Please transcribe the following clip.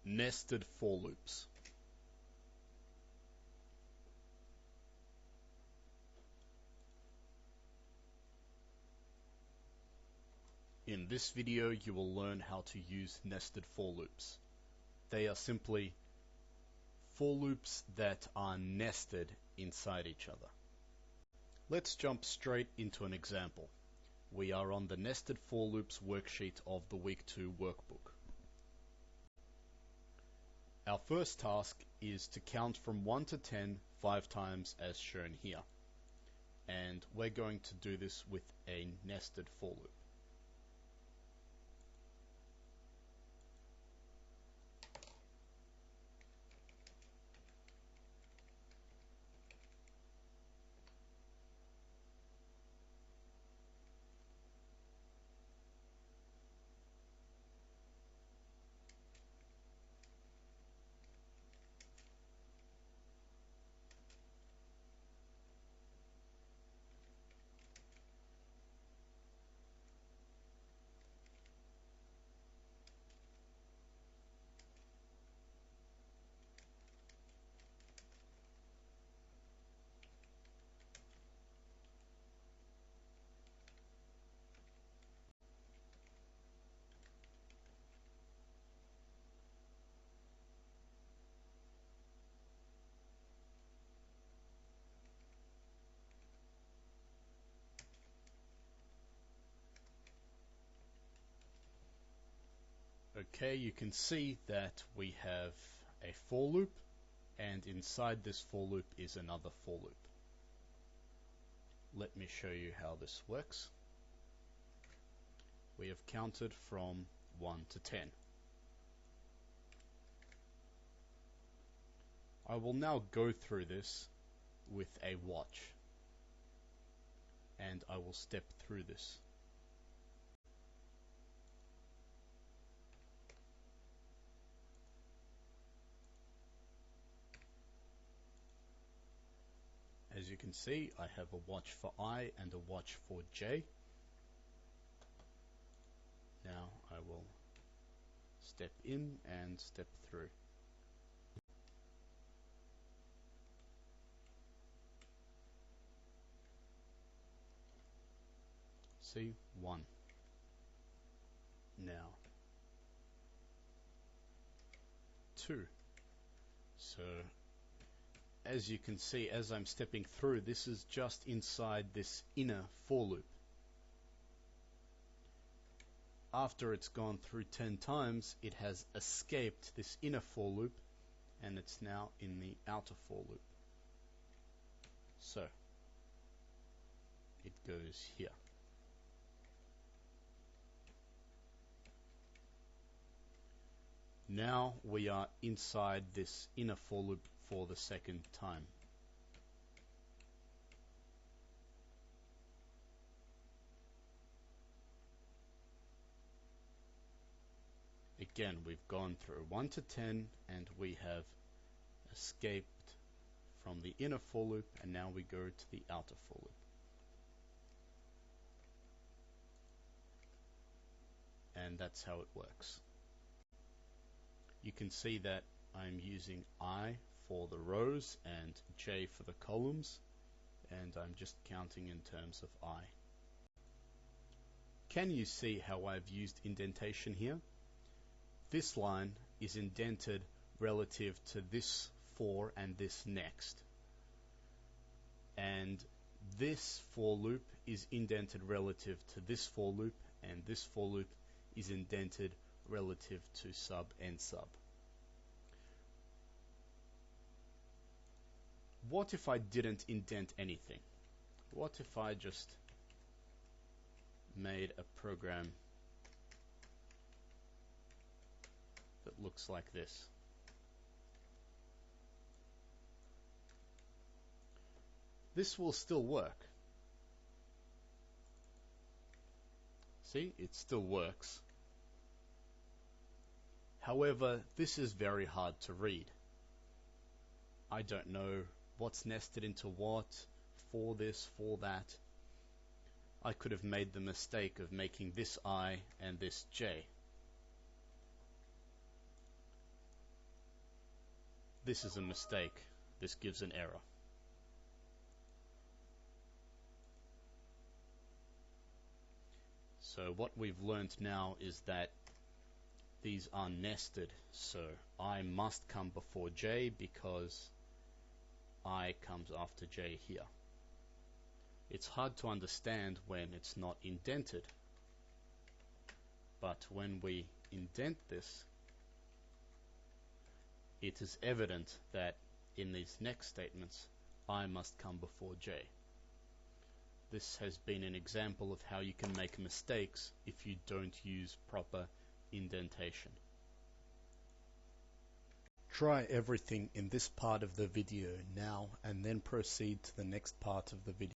Nested for loops. In this video, you will learn how to use nested for loops. They are simply for loops that are nested inside each other. Let's jump straight into an example. We are on the nested for loops worksheet of the week 2 workbook. Our first task is to count from 1 to 10 5 times as shown here. And we're going to do this with a nested for loop. Okay, you can see that we have a for loop, and inside this for loop is another for loop. Let me show you how this works. We have counted from 1 to 10. I will now go through this with a watch, and I will step through this. As you can see, I have a watch for I and a watch for J. Now I will step in and step through. See, 1. Now 2. So as you can see, as I'm stepping through, this is just inside this inner for loop. After it's gone through 10 times, it has escaped this inner for loop, and it's now in the outer for loop. So it goes here. Now we are inside this inner for loop for the second time. Again, we've gone through 1 to 10, and we have escaped from the inner for loop, and now we go to the outer for loop. And that's how it works. You can see that I'm using I for the rows and J for the columns, and I'm just counting in terms of I. Can you see how I've used indentation here? This line is indented relative to this for and this next. And this for loop is indented relative to this for loop, and this for loop is indented relative to sub and sub. What if I didn't indent anything? What if I just made a program that looks like this? This will still work. See, it still works. However, this is very hard to read. I don't know what's nested into what, for this, for that. I could have made the mistake of making this I and this J. this is a mistake. This gives an error. So what we've learned now is that these are nested, so I must come before J because I comes after J here. It's hard to understand when it's not indented, but when we indent this, it is evident that in these next statements I must come before J. This has been an example of how you can make mistakes if you don't use proper indentation. Try everything in this part of the video now and then proceed to the next part of the video.